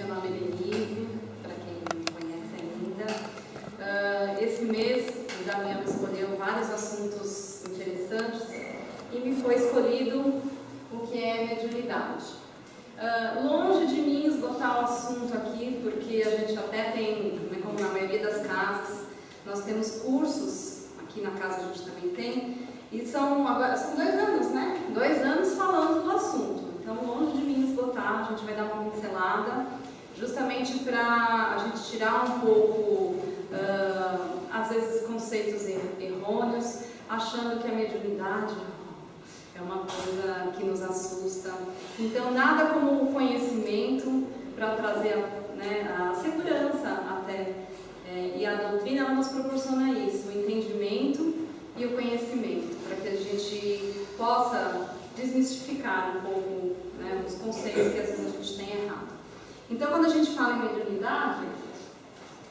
Meu nome é Denise, para quem não me conhece ainda. Esse mês, o Damião escolheu vários assuntos interessantes e me foi escolhido o que é mediunidade. Longe de mim esgotar o assunto aqui, porque a gente até tem, como na maioria das casas, nós temos cursos, aqui na casa a gente também tem, e são 2 anos, né? 2 anos falando do assunto. Então, longe de mim esgotar, a gente vai dar uma pincelada, justamente para a gente tirar um pouco, às vezes, conceitos errôneos, achando que a mediunidade é uma coisa que nos assusta. Então, nada como o conhecimento para trazer, né, a segurança até. E a doutrina ela nos proporciona isso, o entendimento e o conhecimento, para que a gente possa desmistificar um pouco, né, os conceitos que às vezes a gente tem errado. Então, quando a gente fala em mediunidade,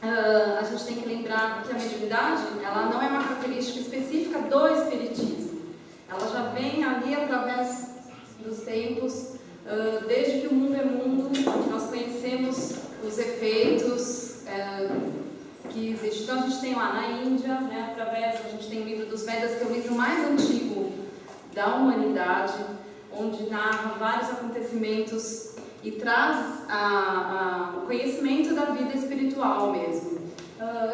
a gente tem que lembrar que a mediunidade ela não é uma característica específica do espiritismo. Ela já vem ali através dos tempos, desde que o mundo é mundo, nós conhecemos os efeitos que existem. Então a gente tem lá na Índia, né, através, a gente tem o livro dos Vedas, que é o livro mais antigo da humanidade, onde narra vários acontecimentos e traz o conhecimento da vida espiritual mesmo.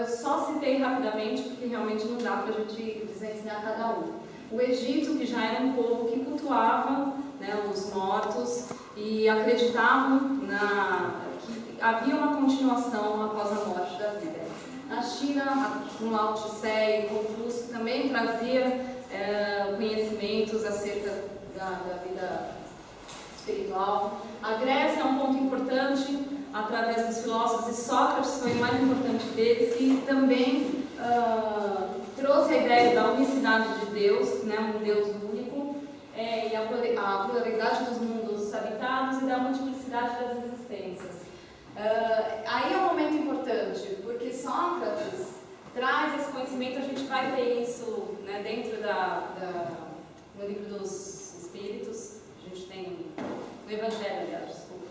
Eu só citei rapidamente, porque realmente não dá para a gente desenhar cada um. O Egito, que já era um povo que cultuava, né, os mortos e acreditavam que havia uma continuação após a morte da vida. Na China, com Lao Tse e Confúcio também trazia conhecimentos acerca da vida espiritual. A Grécia é um ponto importante, através dos filósofos, e Sócrates foi o mais importante deles, que também trouxe a ideia da unicidade de Deus, né, um Deus único, e a pluralidade dos mundos habitados e da multiplicidade das existências. Aí é um momento importante, porque Sócrates traz esse conhecimento, a gente vai ter isso, né, dentro no livro dos Espíritos, a gente tem no Evangelho, aliás, desculpa,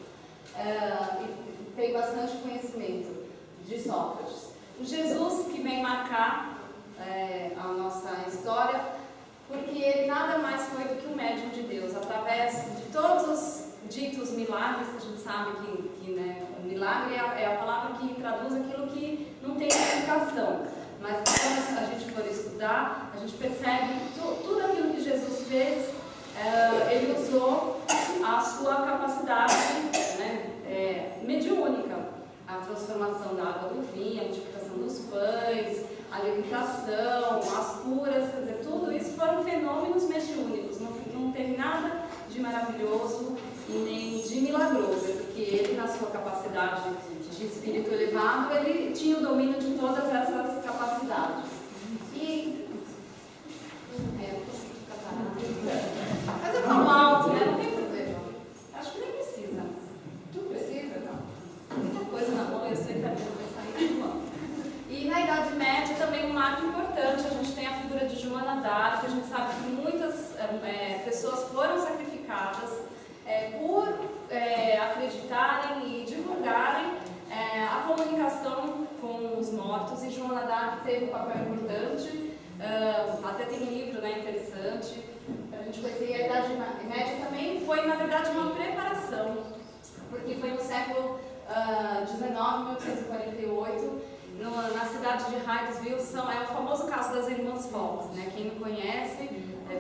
e tem bastante conhecimento de Sócrates. O Jesus que vem marcar a nossa história, porque ele nada mais foi do que um médium de Deus, através de todos os ditos milagres, que a gente sabe que né, o milagre é a palavra que traduz aquilo que não tem explicação, mas quando a gente for estudar, a gente percebe que tudo aquilo que Jesus fez, ele usou a sua capacidade, né, mediúnica, a transformação da água do vinho, a multiplicação dos pães, a levitação, as curas, quer dizer, tudo isso foram fenômenos mediúnicos, não teve nada de maravilhoso e nem de milagroso, porque ele, na sua capacidade de espírito elevado, ele tinha o domínio de todas essas capacidades. E eu consigo ficar parada. Mas eu falo alto, né? Não tem problema. Acho que nem precisa. Tu precisa? Não. Muita coisa na mão, eu sei que a vida vai sair do mão. E na Idade Média também um marco importante, a gente tem a figura de Joana d'Arc, a gente sabe que muitas pessoas foram sacrificadas por acreditarem e divulgarem a comunicação com os mortos, e Joana d'Arc teve um papel importante, até tem um livro, né, interessante, para a gente conhecer. A Idade Média também foi, na verdade, uma preparação, porque foi no século XIX, 1848, na cidade de Hydesville, é o famoso caso das Irmãs Fox, né? Quem não conhece,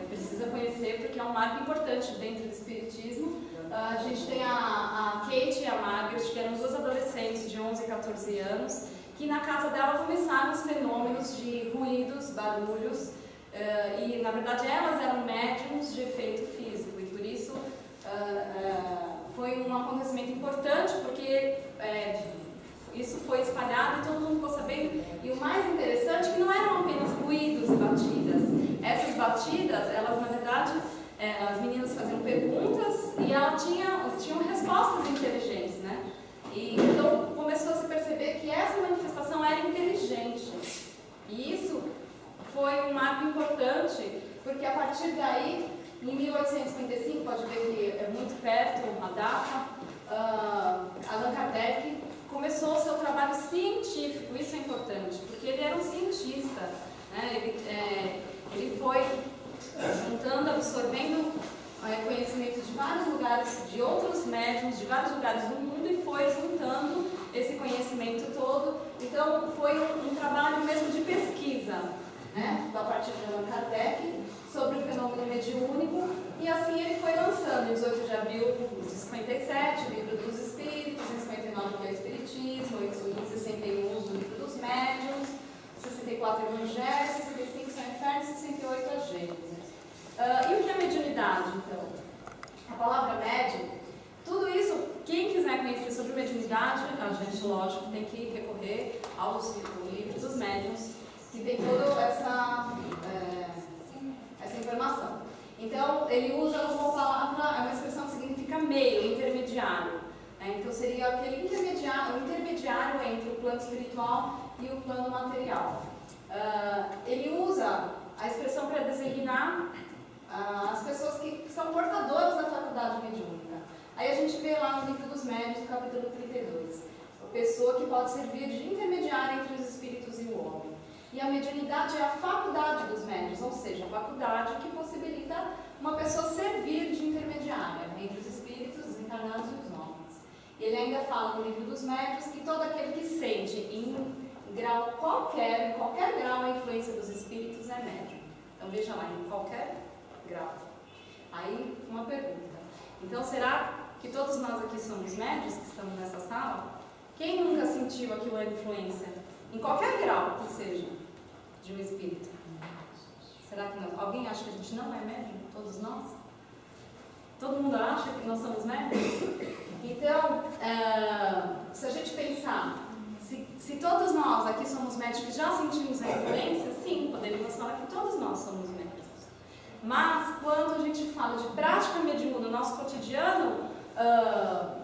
precisa conhecer, porque é um marco importante dentro do espiritismo. A gente tem a Kate e a Margaret, que eram 2 adolescentes de 11 e 14 anos, que na casa dela começaram os fenômenos de ruídos, barulhos, e na verdade elas eram médiums de efeito físico, e por isso foi um acontecimento importante, porque isso foi espalhado e todo mundo ficou sabendo. E o mais interessante é que não eram apenas ruídos e batidas. Essas batidas, elas na verdade, as meninas faziam perguntas e elas tinham respostas inteligentes, né? E então começou a se perceber que essa manifestação era inteligente. E isso foi um marco importante, porque a partir daí, em 1855, pode ver que é muito perto a data, Allan Kardec começou o seu trabalho científico, isso é importante, porque ele era um cientista, né? Ele foi juntando, absorvendo conhecimento de vários lugares, de outros médiuns, de vários lugares do mundo, e foi juntando esse conhecimento todo. Então foi um trabalho mesmo de pesquisa, né? A partir de Allan Kardec, sobre o fenômeno mediúnico, e assim ele foi lançando em 18 de abril de 57, o Livro dos Espíritos, em 59 o Espiritismo, em 61 o Livro dos Médiuns, 64 o Evangelho, 65 São Inferno, 68 a Gênesis. E o que é mediunidade, então? A palavra médium, tudo isso, quem quiser conhecer sobre mediunidade, a gente, lógico, tem que recorrer ao Livro dos Médiuns, que tem toda essa informação. Então, ele usa uma palavra, é uma expressão que significa meio, intermediário. Então, seria aquele intermediário entre o plano espiritual e o plano material. Ele usa a expressão para designar as pessoas que são portadoras da faculdade mediúnica. Aí a gente vê lá no Livro dos Médiuns, no capítulo 32, a pessoa que pode servir de intermediária entre os espíritos e o homem. E a mediunidade é a faculdade dos médiuns, ou seja, a faculdade que possibilita uma pessoa servir de intermediária entre os espíritos, os encarnados e os homens. Ele ainda fala no Livro dos Médiuns que todo aquele que sente em grau qualquer, em qualquer grau, a influência dos espíritos é médium. Então veja lá, em qualquer grau. Aí, uma pergunta. Então, será que todos nós aqui somos médiuns que estamos nessa sala? Quem nunca sentiu aquilo a influência? Em qualquer grau que seja, de um espírito. Será que não? Alguém acha que a gente não é médium? Todos nós? Todo mundo acha que nós somos médiums? Então, se a gente pensar, se todos nós aqui somos médiums que já sentimos a influência, sim, poderíamos falar que todos nós somos médiums. Mas, quando a gente fala de prática mediúnica no nosso cotidiano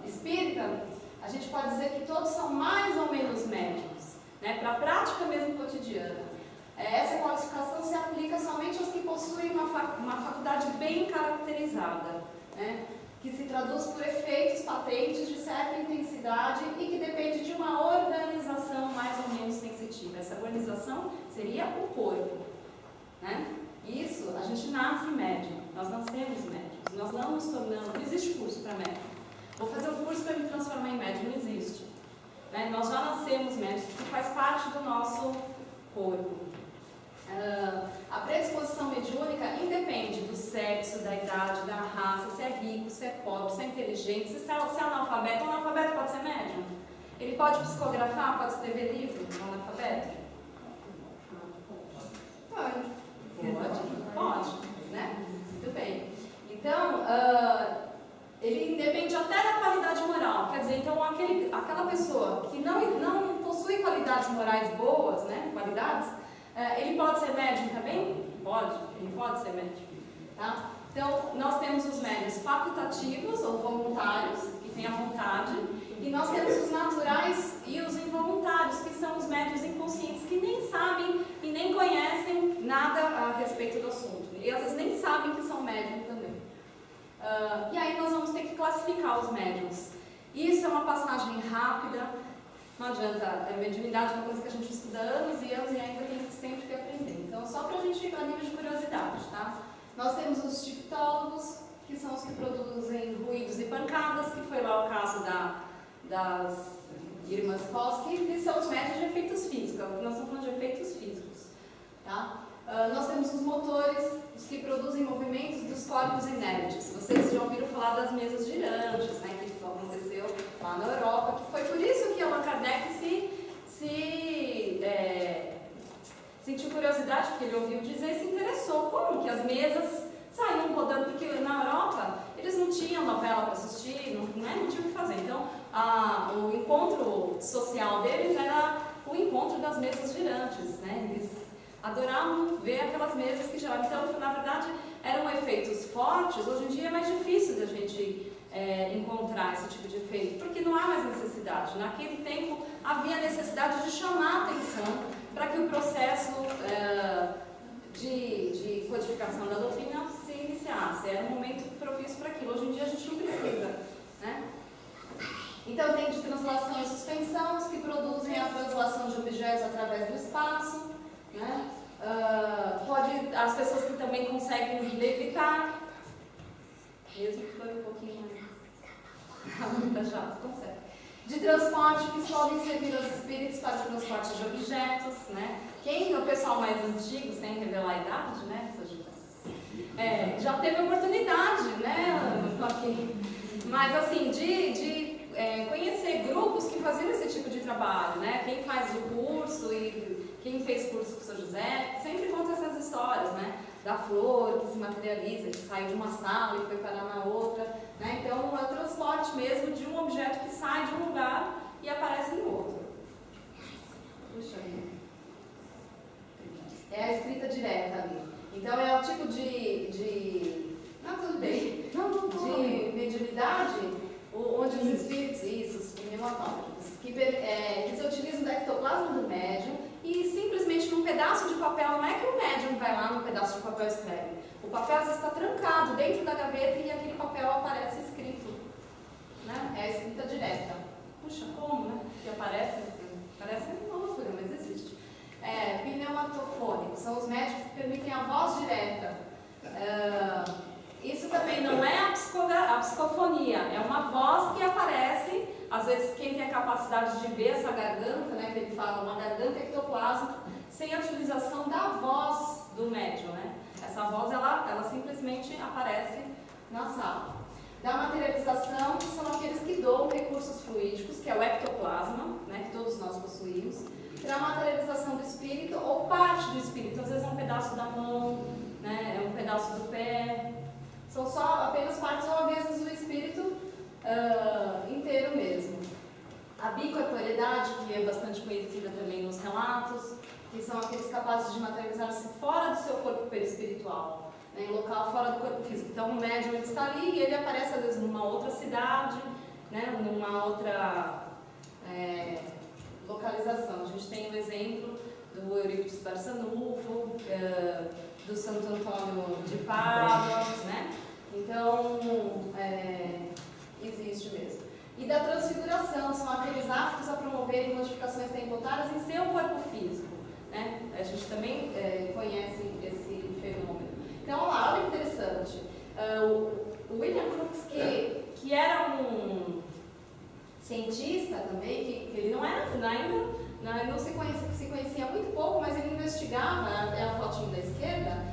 espírita, a gente pode dizer que todos são mais ou menos médiums, né, para a prática mesmo cotidiana. Essa qualificação se aplica somente aos que possuem uma faculdade bem caracterizada, né, que se traduz por efeitos patentes de certa intensidade e que depende de uma organização mais ou menos sensitiva. Essa organização seria o corpo, né? Isso, a gente nasce médium, nós nascemos médiums, nós não nos tornamos, não existe curso para médium. Vou fazer um curso para me transformar em médium, não existe. Né? Nós já nascemos médiums, porque faz parte do nosso corpo. A predisposição mediúnica independe do sexo, da idade, da raça, se é rico, se é pobre, se é inteligente, se é analfabeto. O analfabeto pode ser médium? Ele pode psicografar, pode escrever livro, o analfabeto? Pode, né? Muito bem. Então, ele independe até da qualidade moral. Quer dizer, então aquela pessoa que não possui qualidades morais boas, né? Qualidades, ele pode ser médium também? Pode, ele pode ser médium. Tá? Então, nós temos os médiuns facultativos ou voluntários, que têm a vontade, e nós temos os naturais e os involuntários, que são os médiuns inconscientes, que nem sabem e nem conhecem nada a respeito do assunto. E às vezes nem sabem que são médiums também. E aí nós vamos ter que classificar os médiuns. Isso é uma passagem rápida, não adianta, mediunidade é uma coisa que a gente estuda anos e anos e ainda tem sempre que aprender. Então, só para a gente ir a nível de curiosidade, tá? Nós temos os tiptólogos, que são os que produzem ruídos e pancadas, que foi lá o caso das irmãs Fosk, que são os médiuns de efeitos físicos, nós estamos falando de efeitos físicos. Tá? Nós temos os motores, os que produzem movimentos dos corpos inertes. Vocês já ouviram falar das mesas girantes, né, que aconteceu lá na Europa, que foi por isso que Allan Kardec sentiu curiosidade, porque ele ouviu dizer e se interessou. Como que as mesas saíam rodando? Porque na Europa eles não tinham novela para assistir, não tinham o que fazer. Então, o encontro social deles era o encontro das mesas girantes, né? Eles adoravam ver aquelas mesas que giravam. Então, na verdade, eram efeitos fortes. Hoje em dia é mais difícil da gente encontrar esse tipo de efeito, porque não há mais necessidade. Naquele tempo havia necessidade de chamar a atenção para que o processo de codificação da doutrina se iniciasse. Era um momento propício para aquilo. Hoje em dia a gente não precisa, né? Então tem de translação e suspensão, os que produzem a translação de objetos através do espaço, né? As pessoas que também conseguem levitar, mesmo que foi um pouquinho mais já consegue. De transporte, que podem servir aos espíritos para o transporte de objetos, né? Quem é o pessoal mais antigo, sem revelar a idade, né? Já teve oportunidade, né? Mas assim, de conhecer grupos que faziam esse tipo de trabalho, né? Quem faz o curso e quem fez curso com o São José, sempre conta essas histórias, né? Da flor que se materializa, que sai de uma sala e foi parar na outra, né? Então é o transporte mesmo de um objeto que sai de um lugar e aparece em outro. Puxa vida. É a escrita direta ali. Então é o tipo de não, tudo bem. De mediunidade, onde os espíritos, os pneumatógrafos, que se utilizam do ectoplasma do médium e simplesmente num pedaço de papel, não é que o médium vai lá num pedaço de papel e escreve. O papel às vezes está trancado dentro da gaveta e aquele papel aparece escrito. Né? É a escrita direta. Puxa, como, né? Que aparece uma loucura, mas existe. Pneumatofônicos, são os médicos que permitem a voz direta. Isso também não é a psicofonia, é uma voz que aparece, às vezes quem tem a capacidade de ver essa garganta, né, que ele fala, uma garganta ectoplasma, sem a utilização da voz do médium, né? Essa voz, ela simplesmente aparece na sala. Da materialização, que são aqueles que doam recursos fluídicos, que é o ectoplasma, né, que todos nós possuímos, para a materialização do espírito ou parte do espírito, às vezes é um pedaço da mão, né, é um pedaço do pé, são só apenas partes ou às vezes o espírito inteiro mesmo. A bicorporeidade, que é bastante conhecida também nos relatos, que são aqueles capazes de materializar-se fora do seu corpo perispiritual, né, em local fora do corpo físico. Então o médium está ali e ele aparece às vezes numa outra cidade, né, numa outra localização. A gente tem o exemplo do Eurípides Barçanufo, do Santo Antônio de Pádua, né? Então, existe mesmo. E da transfiguração, são aqueles aptos a promoverem modificações temporárias em seu corpo físico, né? A gente também conhece esse fenômeno. Então, olha que interessante. O William Crookes, que era um cientista também, que ele não era ainda, não se conhecia muito pouco, mas ele investigava, é a fotinho da esquerda,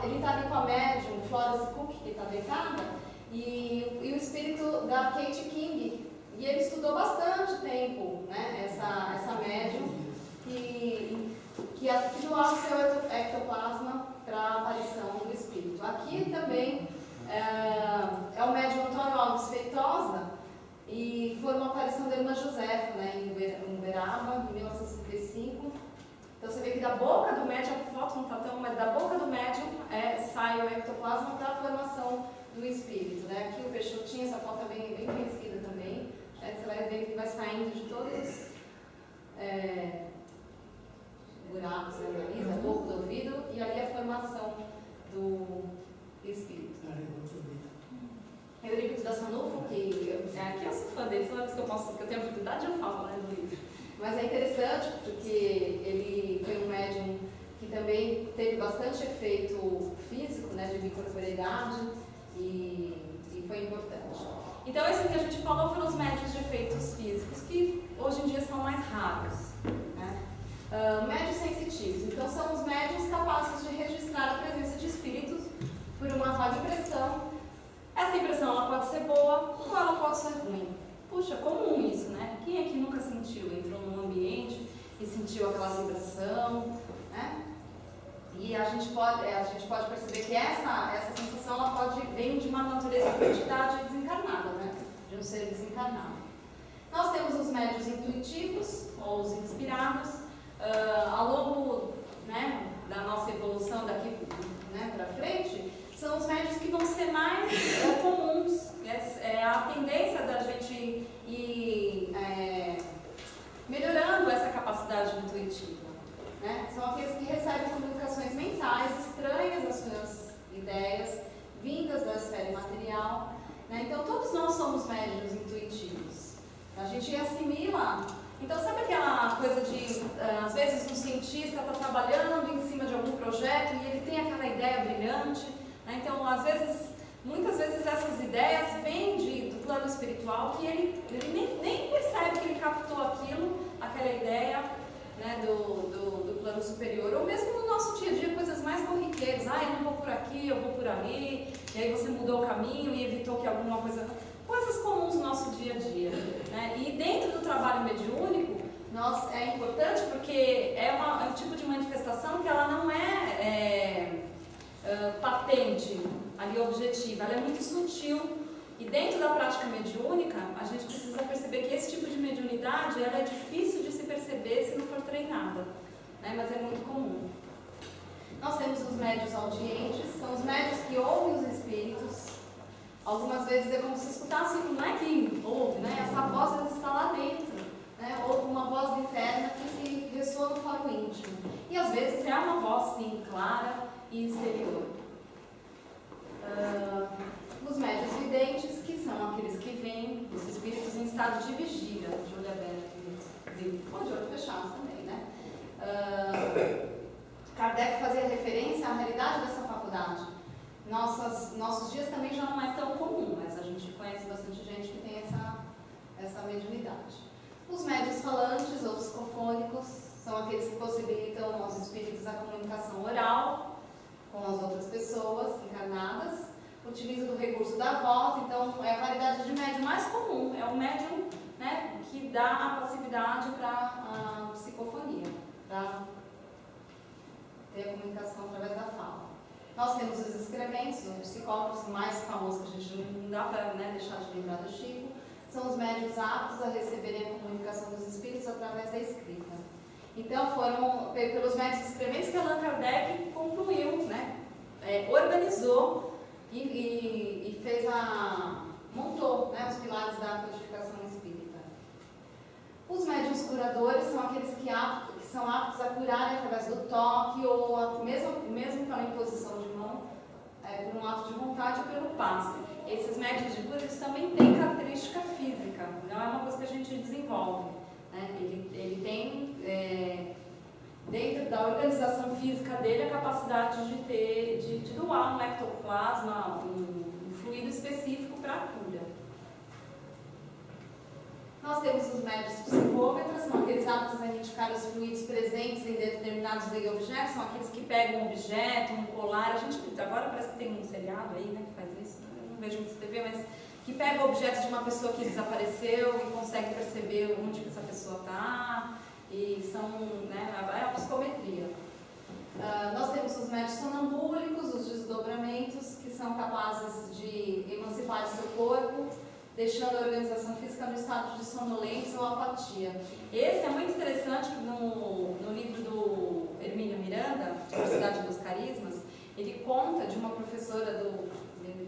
ele está ali com a médium Florence Cook, que está deitada, e o espírito da Kate King, e ele estudou bastante tempo, né, essa médium que doava o seu ectoplasma para a aparição do espírito. Aqui também é o médium Antônio Alves Feitosa, e foi uma aparição da irmã Josefa, né, em Uberaba, em 1935. Então você vê que da boca do médium, a foto não está tão, mas da boca do médium sai o ectoplasma para a formação do espírito. Né? Aqui o Peixotinho, essa foto é bem conhecida também. Você vai ver que vai saindo de todos os buracos da nariz, a boca do ouvido, e ali a formação do espírito. Eurípides Barçanufo, que aqui eu sou fã dele, toda vez que eu tenho oportunidade eu falo, né, do livro. Mas é interessante porque ele foi um médium que também teve bastante efeito físico, né, de bicorporeidade, e foi importante. Então, esse que a gente falou foram os médios de efeitos físicos, que hoje em dia são mais raros. Né? Médios sensitivos. Então, são os médios capazes de registrar a presença de espíritos por uma vaga impressão. Essa impressão ela pode ser boa ou ela pode ser ruim. Puxa, comum isso, né? Quem aqui nunca sentiu? Entrou num ambiente e sentiu aquela vibração, né? E a gente pode perceber que essa sensação ela vir de uma natureza de entidade desencarnada, né? De um ser desencarnado. Nós temos os médios intuitivos ou os inspirados. Ao longo, né, da nossa evolução daqui, né, para frente, são os médios que vão ser mais comuns. A tendência da gente ir melhorando essa capacidade intuitiva. Né? São aqueles que recebem comunicações mentais estranhas às suas ideias, vindas da esfera material, né? Então todos nós somos médiuns intuitivos. A gente assimila. Então sabe aquela coisa de, às vezes um cientista está trabalhando em cima de algum projeto e ele tem aquela ideia brilhante, né? Então às vezes, muitas vezes essas ideias vêm do plano espiritual que ele nem percebe que ele captou aquela ideia, né, do plano superior, ou mesmo no nosso dia a dia, coisas mais corriqueiras, eu não vou por aqui, eu vou por ali, e aí você mudou o caminho e evitou que alguma coisa, coisas comuns no nosso dia a dia, né? E dentro do trabalho mediúnico, é importante porque é um tipo de manifestação que ela não é patente, ali objetiva, ela é muito sutil. E dentro da prática mediúnica, a gente precisa perceber que esse tipo de mediunidade ela é difícil de se perceber se não for treinada, né? Mas é muito comum. Nós temos os médiuns audientes, são os médiuns que ouvem os espíritos. Algumas vezes é como se escutassem, não é que ouve, né? Essa voz às vezes está lá dentro, né? Ouve uma voz interna que se ressoa no foro íntimo. E às vezes é uma voz, sim, clara e exterior. Os médiuns videntes, que são aqueles que veem os espíritos em estado de vigília, de olho aberto, ou de olho fechado também, né? Kardec fazia referência à realidade dessa faculdade. Nossos dias também já não é tão comum, mas a gente conhece bastante gente que tem essa mediunidade. Os médiuns falantes ou psicofônicos são aqueles que possibilitam aos espíritos a comunicação oral com as outras pessoas encarnadas. Utiliza do recurso da voz, então é a variedade de médium mais comum, é o médium, né, que dá a passividade para a psicofonia, para ter a comunicação através da fala. Nós temos os escreventes, os psicólogos mais famosos que a gente não dá para, né, deixar de lembrar do Chico, são os médiuns aptos a receberem a comunicação dos espíritos através da escrita. Então foram pelos médiuns escreventes que Allan Kardec concluiu, né, organizou e montou, né, os pilares da codificação espírita. Os médiuns curadores são aqueles que são aptos a curarem através do toque ou mesmo pela imposição de mão, por um ato de vontade ou pelo passe. Esses médiuns de cura eles também têm característica física, não é uma coisa que a gente desenvolve, né? Ele tem dentro da organização física dele a capacidade de doar um ectoplasma, um fluido específico para a cura. Nós temos os médiuns psicômetras, são aqueles aptos a identificar os fluidos presentes em determinados objetos, são aqueles que pegam um objeto, um colar, a gente agora parece que tem um seriado aí, né, que faz isso, eu não vejo muito TV, mas que pega objetos de uma pessoa que desapareceu e consegue perceber onde que essa pessoa está. E são, né, é a psicometria. Nós temos os médiuns sonambúlicos, os desdobramentos, que são capazes de emancipar seu corpo, deixando a organização física no estado de sonolência ou apatia. Esse é muito interessante, no livro do Hermínio Miranda, Diversidade dos Carismas, ele conta de uma professora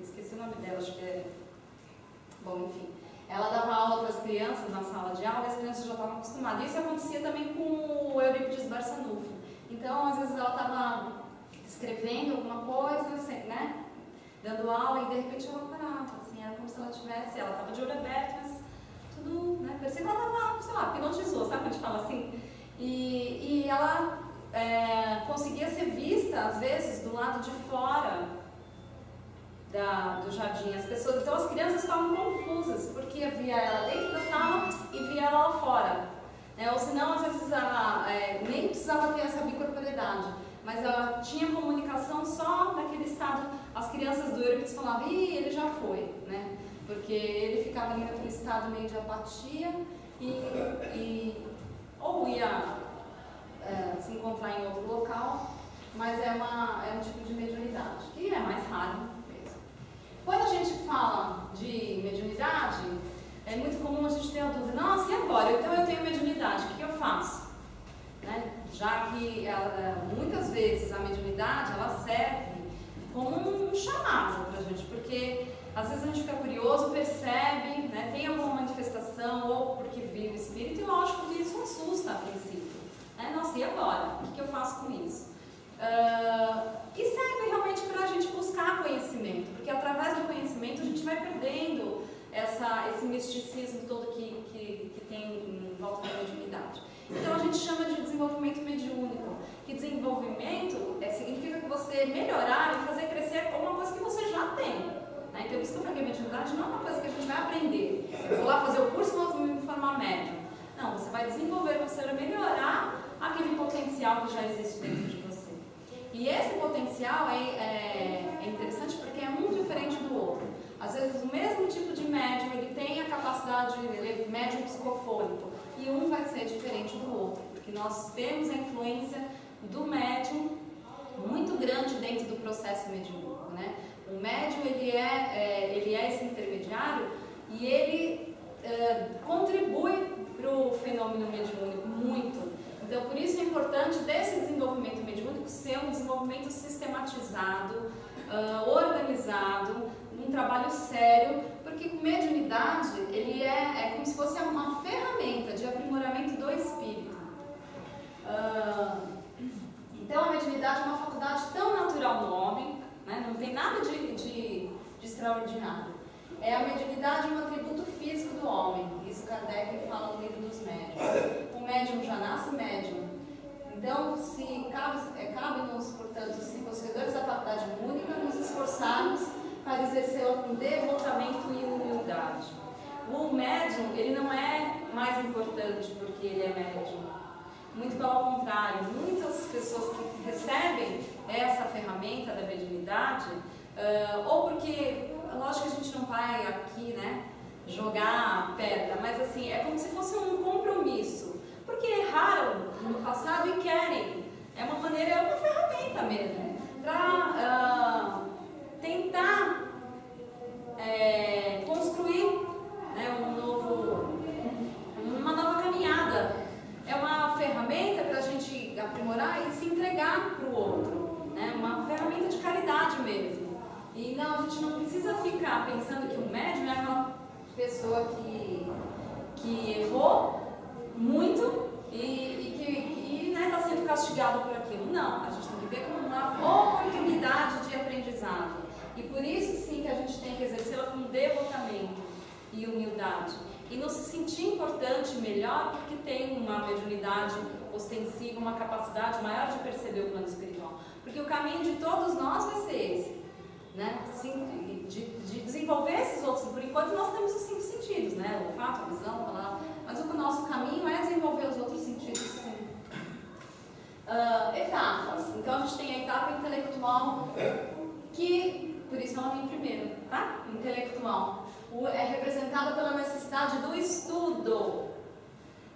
esqueci o nome dela, acho que é... Bom, enfim. Ela dava aula para as crianças na sala de aula e as crianças já estavam acostumadas. Isso acontecia também com o Eurípides Barçanufo. Então, às vezes ela estava escrevendo alguma coisa, assim, né? Dando aula e de repente ela parava, assim, era como se ela estava de olho aberto, mas tudo, né? Parecia que ela estava, sei lá, hipnotizou, sabe quando a gente fala assim? E ela conseguia ser vista, às vezes, do lado de fora do jardim. Então as crianças estavam confusas, porque via ela dentro da sala e via ela lá fora, né? Ou senão, às vezes, ela nem precisava ter essa bicorporeidade, mas ela tinha comunicação só naquele estado. As crianças do Eurípides falavam, ele já foi, né? Porque ele ficava ali naquele estado meio de apatia ou ia se encontrar em outro local, mas é um tipo de mediunidade, que é mais raro mesmo. Quando a gente fala de mediunidade, é muito comum a gente ter a dúvida, nossa, e agora? Então eu tenho mediunidade, o que eu faço? Né? Já que muitas vezes a mediunidade ela serve como um chamado para a gente, porque às vezes a gente fica curioso, percebe, né, tem alguma manifestação ou porque vive o espírito, e lógico que isso assusta a princípio. Né? Nossa, e agora? O que eu faço com isso? E serve realmente para a gente buscar conhecimento, porque através do conhecimento a gente vai perdendo misticismo todo que tem em volta da mediunidade. Então a gente chama de desenvolvimento mediúnico, que desenvolvimento significa que você melhorar e fazer crescer uma coisa que você já tem. Né? Então por isso que eu falei que a mediunidade não é uma coisa que a gente vai aprender. Eu vou lá fazer o curso e vou me formar médium. Não, você vai desenvolver, você vai melhorar aquele potencial que já existe dentro de você. E esse potencial é interessante porque é um diferente do outro. Às vezes o mesmo tipo de médium, ele tem a capacidade, ele é médium psicofônico, e um vai ser diferente do outro, porque nós temos a influência do médium muito grande dentro do processo mediúnico, né? O médium, ele é esse intermediário e ele contribui para o fenômeno mediúnico muito. Então, por isso é importante desse desenvolvimento mediúnico ser um desenvolvimento sistematizado, organizado, um trabalho sério, porque mediunidade, ele é como se fosse uma ferramenta de aprimoramento do espírito. Então, a mediunidade é uma faculdade tão natural no homem, né? Não tem nada de extraordinário. A mediunidade é um atributo físico do homem, isso Kardec fala no livro dos médiuns. O médium já nasce médium. Então, cabe-nos, portanto, os possuidores da faculdade única, nos esforçarmos para exercer com devotamento e humildade. O médium, ele não é mais importante porque ele é médium. Muito pelo contrário, muitas pessoas que recebem essa ferramenta da mediunidade, ou porque, lógico que a gente não vai aqui, né, jogar pedra, mas assim, é como se fosse um compromisso. Porque erraram no passado e querem. É uma maneira, é uma ferramenta mesmo, para tentar construir, né, uma nova caminhada. É uma ferramenta para a gente aprimorar e se entregar para o outro, né? Uma ferramenta de caridade mesmo. E não, a gente não precisa ficar pensando que o médium é aquela pessoa que errou muito e que está sendo castigado por aquilo. Não, a gente tem que ver como uma oportunidade de aprendizado. E por isso sim que a gente tem que exercê-la com devotamento e humildade. E não se sentir importante melhor porque tem uma mediunidade ostensiva, uma capacidade maior de perceber o plano espiritual. Porque o caminho de todos nós vai ser esse, né? De desenvolver esses outros. Por enquanto nós temos os 5 sentidos, né? O olfato, a visão, a palavra. Mas o nosso caminho é desenvolver os outros sentidos, sim. Etapas. Então a gente tem a etapa intelectual, que, por isso ela vem primeiro, tá? Intelectual. É representada pela necessidade do estudo.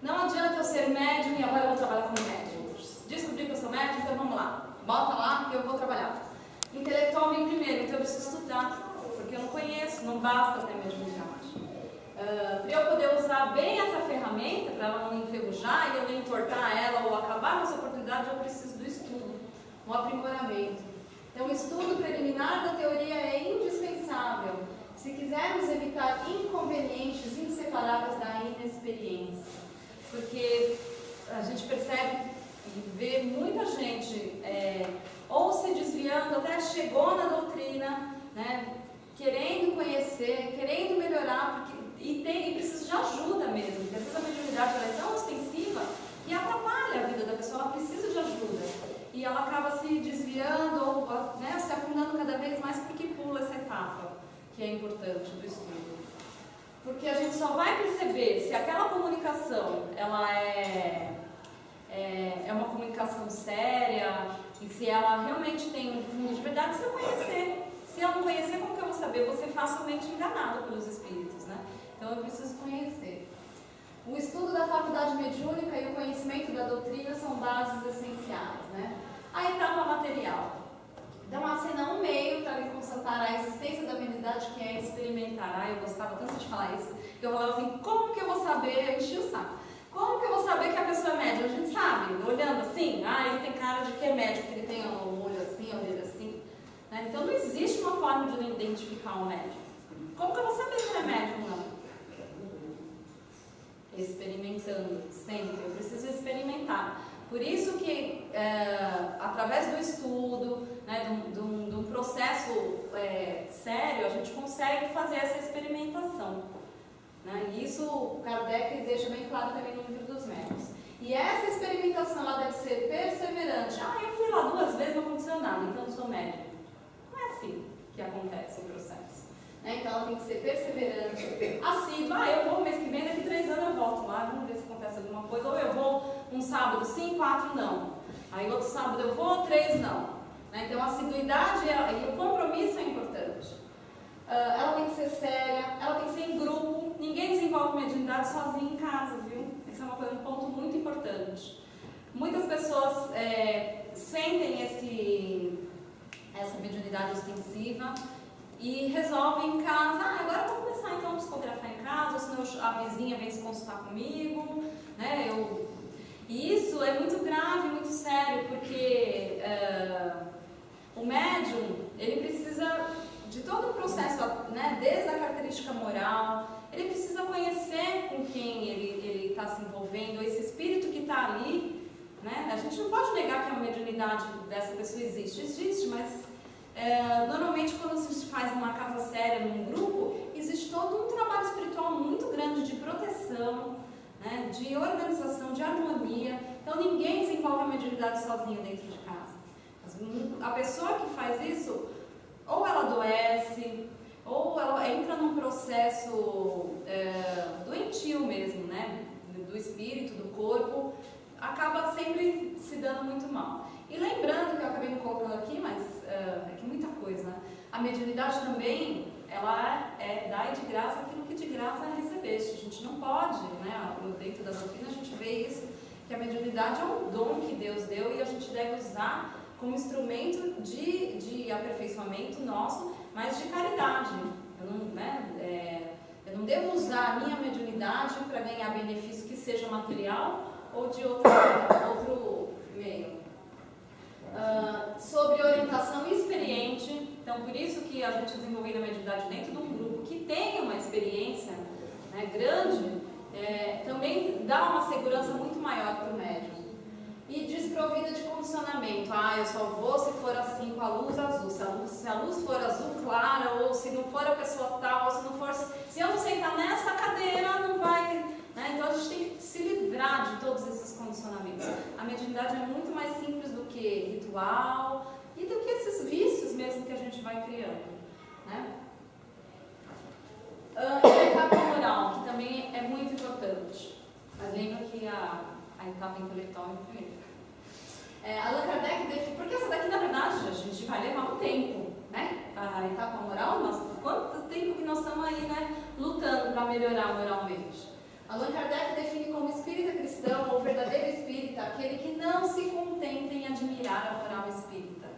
Não adianta eu ser médium e agora eu vou trabalhar como médium. Descobri que eu sou médium, então vamos lá. Bota lá que eu vou trabalhar. Intelectual vem primeiro, então eu preciso estudar, porque eu não conheço, não basta ter mediunidade. Para eu poder usar bem essa ferramenta, para ela não enferrujar e eu não entortar ela ou acabar com essa oportunidade, eu preciso do estudo, um aprimoramento. Então o estudo preliminar da teoria é indispensável se quisermos evitar inconvenientes inseparáveis da inexperiência. Porque a gente percebe e vê muita gente ou se desviando, até chegou na doutrina, né, querendo conhecer, querendo melhorar, e precisa de ajuda mesmo, porque às vezes a mediunidade é tão ostensiva e atrapalha a vida da pessoa, ela precisa de ajuda. E ela acaba se desviando ou, né, se afundando cada vez mais porque pula essa etapa, que é importante do estudo. Porque a gente só vai perceber se aquela comunicação ela é uma comunicação séria e se ela realmente tem um fundo de verdade, se eu conhecer. Se eu não conhecer, como que eu vou saber? Eu vou ser facilmente enganado pelos espíritos, né? Então eu preciso conhecer. O estudo da faculdade mediúnica e o conhecimento da doutrina são bases essenciais, né? A etapa material. Então a cena 1/2 para me constatar a existência da mediunidade, que é experimentar. Eu gostava tanto de falar isso, que eu falava assim, como que eu vou saber? Eu enchi o saco. Como que eu vou saber que a pessoa é médium? A gente sabe, olhando assim, ele tem cara de que é médium, que ele tem o olho assim, o dedo assim. Né? Então não existe uma forma de identificar um médium. Como que eu vou saber se ele é médium ou não? Experimentando, sempre. Eu preciso experimentar. Por isso que, através do estudo, né, de um processo sério, a gente consegue fazer essa experimentação. né? E isso Kardec deixa bem claro também no Livro dos Médiuns. E essa experimentação ela deve ser perseverante. Eu fui lá 2 vezes, não aconteceu nada, então eu sou médium. Não é assim que acontece o processo. Então ela tem que ser perseverante, assídua. Eu vou mês que vem, daqui 3 anos eu volto lá, vamos ver se acontece alguma coisa. Ou eu vou um sábado sim, 4 não. Aí outro sábado eu vou, 3 não. Então a assiduidade e o compromisso é importante. Ela tem que ser séria, ela tem que ser em grupo. Ninguém desenvolve mediunidade sozinho em casa, viu? Esse é um ponto muito importante. Muitas pessoas sentem essa mediunidade ostensiva e resolvem em casa, agora eu vou começar então a psicografar em casa, ou senão a vizinha vem se consultar comigo, né? E isso é muito grave, muito sério, porque o médium, ele precisa de todo o processo, né, desde a característica moral, ele precisa conhecer com quem ele está se envolvendo, esse espírito que está ali, né? A gente não pode negar que a mediunidade dessa pessoa existe, mas normalmente quando se faz numa casa séria, num grupo, existe todo um trabalho espiritual muito grande de proteção, né, de organização, de harmonia. Então ninguém desenvolve a mediunidade sozinho dentro de casa. A pessoa que faz isso, ou ela adoece, ou ela entra num processo doentio mesmo, né, do espírito, do corpo, acaba sempre se dando muito mal. E lembrando, que eu acabei me colocando aqui, mas é que muita coisa, né? A mediunidade também, ela dá de graça aquilo que de graça recebeste. A gente não pode, né, dentro da doutrina a gente vê isso, que a mediunidade é um dom que Deus deu e a gente deve usar como instrumento de aperfeiçoamento nosso, mas de caridade. Eu não devo usar a minha mediunidade para ganhar benefício que seja material ou de outro meio. Sobre orientação experiente, então por isso que a gente desenvolveu a mediunidade dentro de um grupo que tem uma experiência, né, grande, também dá uma segurança muito maior para o médium. E desprovida de condicionamento. Eu só vou se for assim com a luz azul. Se a luz for azul clara, ou se não for a pessoa tal, ou se não for. Se eu não sentar nessa cadeira, não vai. Né? Então a gente tem que se livrar de todos esses condicionamentos. A mediunidade é muito mais simples do que ritual e do que esses vícios mesmo que a gente vai criando. Né? E a etapa moral, que também é muito importante. Mas lembra que a etapa intelectual é primeiro. Allan Kardec define, porque essa daqui na verdade a gente vai levar um tempo, né? A etapa moral, quanto tempo que nós estamos aí, né, lutando para melhorar moralmente. Allan Kardec define como espírita cristão, ou verdadeiro espírita, aquele que não se contenta em admirar a moral espírita.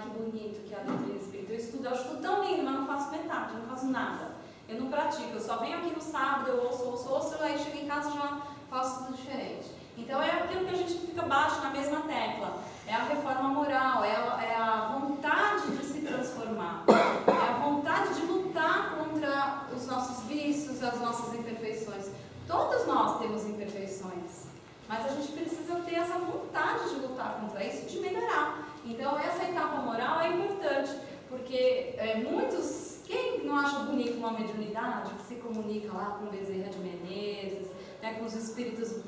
Que bonito que é a doutrina espírita. Eu estudo tão lindo, mas não faço metade, não faço nada. Eu não pratico, eu só venho aqui no sábado, eu ouço, aí chego em casa e já faço tudo diferente. Então é aquilo que a gente fica baixo na mesma tecla. É a reforma moral, é a vontade de se transformar. É a vontade de lutar contra os nossos vícios, as nossas imperfeições. Todos nós temos imperfeições, mas a gente precisa ter essa vontade de lutar contra isso, de melhorar. Então essa etapa moral é importante, porque muitos, quem não acha bonito uma mediunidade, que se comunica lá com Bezerra de Menezes, né, com os espíritos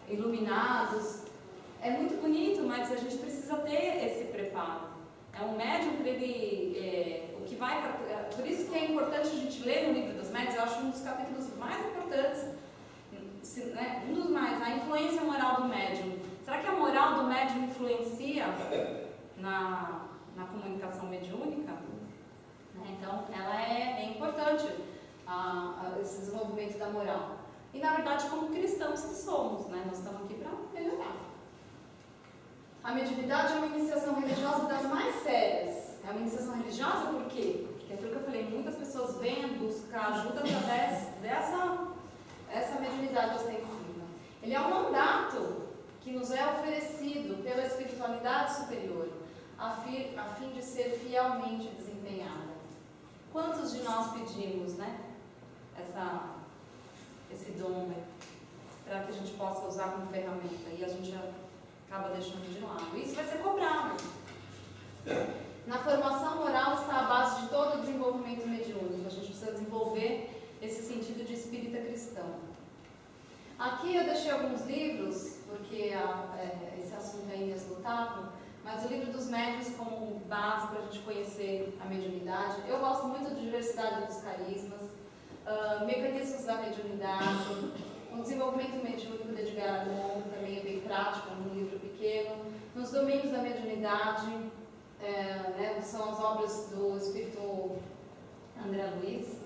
iluminados, é muito bonito, mas a gente precisa ter esse preparo. É um médium para ele, por isso que é importante a gente ler no Livro dos Médiuns. Eu acho um dos capítulos mais importantes, né, um dos mais, a influência moral do médium. Será que a moral do médium influencia na comunicação mediúnica? Então, ela é importante, esse desenvolvimento da moral. E, na verdade, como cristãos que somos, né, nós estamos aqui para melhorar. A mediunidade é uma iniciação religiosa das mais sérias. É uma iniciação religiosa por quê? Porque é aquilo que eu falei, muitas pessoas vêm buscar ajuda através dessa mediunidade ostensiva. Ele é um mandato que nos é oferecido pela espiritualidade superior, a fim de ser fielmente desempenhada. Quantos de nós pedimos, né, esse dom, né, para que a gente possa usar como ferramenta, e a gente acaba deixando de lado? Isso vai ser cobrado. Na formação moral está a base de todo o desenvolvimento mediúnico. A gente precisa desenvolver esses sentido de espírita cristão. Aqui eu deixei alguns livros, porque esse assunto é inesgotável, mas o livro dos médiuns como base para a gente conhecer a mediunidade. Eu gosto muito de Diversidade dos Carismas, Mecanismos da Mediunidade, o Desenvolvimento Mediúnico de Edgar Agon, também é bem prático, é um livro pequeno. Nos Domínios da Mediunidade, são as obras do Espírito André Luiz.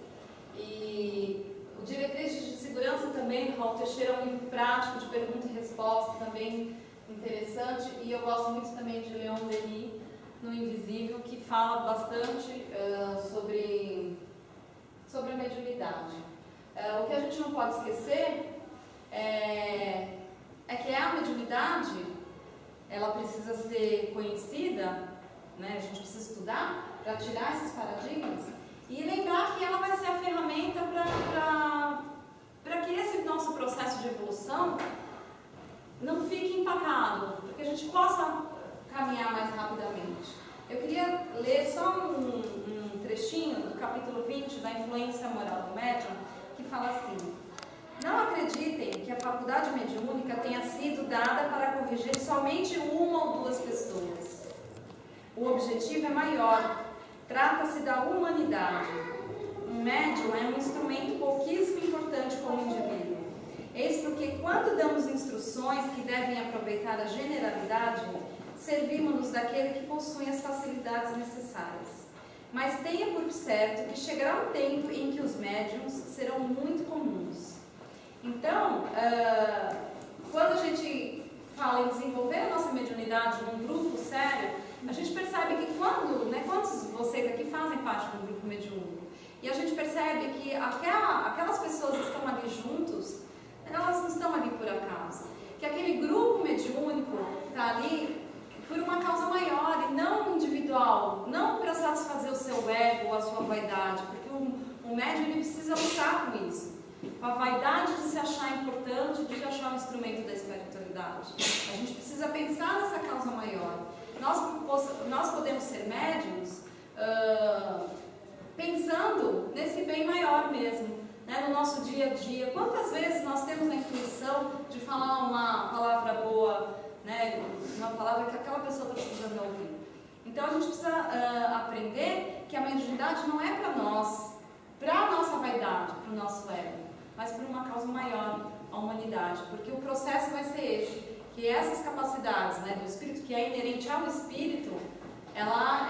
E o Diretrizes de Segurança também, do Raul Teixeira, é um livro prático de pergunta e resposta, também interessante. E eu gosto muito também de Leon Denis, No Invisível, que fala bastante sobre a mediunidade. O que a gente não pode esquecer é que a mediunidade, ela precisa ser conhecida, né? A gente precisa estudar para tirar esses paradigmas e lembrar que ela vai ser a ferramenta para que esse nosso processo de evolução não fique empacado, para que a gente possa caminhar mais rapidamente. Eu queria ler só um trechinho do capítulo 20 da Influência Moral do Médium, que fala assim: não acreditem que a faculdade mediúnica tenha sido dada para corrigir somente uma ou duas pessoas. O objetivo é maior, trata-se da humanidade. Um médium é um instrumento pouquíssimo importante como indivíduo. Eis porque quando damos instruções que devem aproveitar a generalidade, servimos-nos daquele que possui as facilidades necessárias. Mas tenha por certo que chegará um tempo em que os médiums serão muito comuns. Então, quando a gente fala em desenvolver a nossa mediunidade num grupo sério, a gente percebe que quantos de vocês aqui fazem parte de um grupo mediúnico? E a gente percebe que aquelas pessoas que estão ali juntos, elas não estão ali por acaso. Que aquele grupo mediúnico está ali por uma causa maior e não individual, não para satisfazer o seu ego ou a sua vaidade, porque o médium ele precisa lutar com isso, com a vaidade de se achar importante, de se achar um instrumento da espiritualidade. A gente precisa pensar nessa causa maior. Nós podemos ser médiums pensando nesse bem maior mesmo, né, no nosso dia a dia. Quantas vezes nós temos a intuição de falar uma palavra boa, né, uma palavra que aquela pessoa está precisando ouvir? Então a gente precisa aprender que a mediunidade não é para nós, para a nossa vaidade, para o nosso ego, mas por uma causa maior, a humanidade, porque o processo vai ser esse, que essas capacidades, né, do espírito, que é inerente ao espírito, ela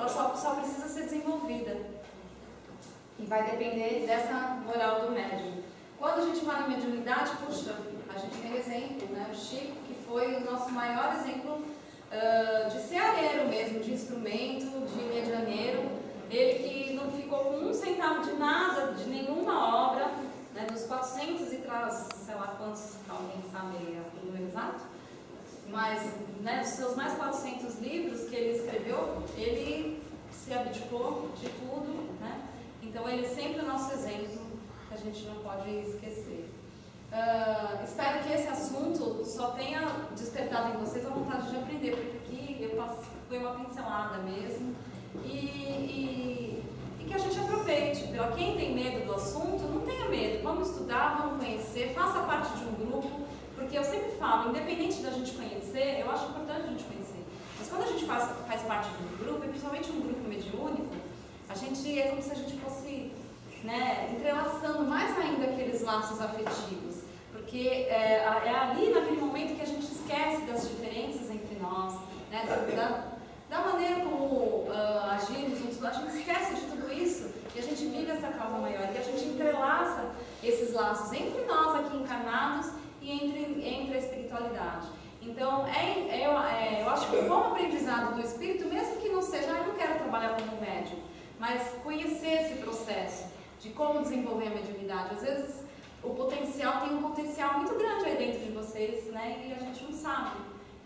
só precisa ser desenvolvida e vai depender dessa moral do médium. Quando a gente fala em mediunidade, puxa, a gente tem exemplo, né, o Chico, que foi o nosso maior exemplo de ceareiro mesmo, de instrumento, de medianeiro. Ele que não ficou com um centavo de nada, de nenhuma obra, né, dos 400 e traz, sei lá quantos, alguém sabe o número exato, mas, né, dos seus mais 400 livros que ele escreveu, ele se abdicou de tudo, né? Então ele é sempre o nosso exemplo, que a gente não pode esquecer. Espero que esse assunto só tenha despertado em vocês a vontade de aprender, porque aqui foi uma pincelada mesmo. E que a gente aproveite. Para quem tem medo do assunto, não tenha medo. Vamos estudar, vamos conhecer, faça parte de um grupo, porque eu sempre falo, independente da gente conhecer, eu acho importante a gente conhecer. Mas quando a gente faz parte de um grupo, e principalmente um grupo mediúnico, a gente é como se a gente fosse, né, entrelaçando mais ainda aqueles laços afetivos, porque é ali naquele momento que a gente esquece das diferenças entre nós, né, da maneira como agimos, a gente esquece de tudo isso e a gente vive essa causa maior, e a gente entrelaça esses laços entre nós aqui encarnados e entre a espiritualidade. Então, eu acho que como aprendizado do espírito, mesmo que não seja, eu não quero trabalhar como médium, mas conhecer esse processo de como desenvolver a mediunidade. Às vezes tem um potencial muito grande aí dentro de vocês, né, e a gente não sabe.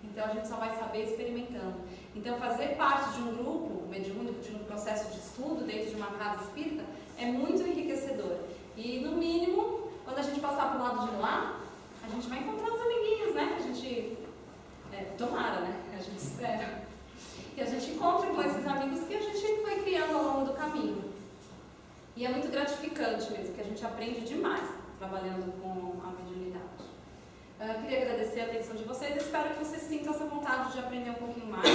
Então a gente só vai saber experimentando. Então fazer parte de um grupo mediúnico, de um processo de estudo dentro de uma casa espírita, é muito enriquecedor. E no mínimo, quando a gente passar para o lado de lá, a gente vai encontrar os amiguinhos, né? A gente, tomara, né? A gente espera. Que a gente encontre com esses amigos que a gente foi criando ao longo do caminho. E é muito gratificante mesmo, porque a gente aprende demais trabalhando com a mediunidade. Queria agradecer a atenção de vocês, espero que vocês sintam essa vontade de aprender um pouquinho mais.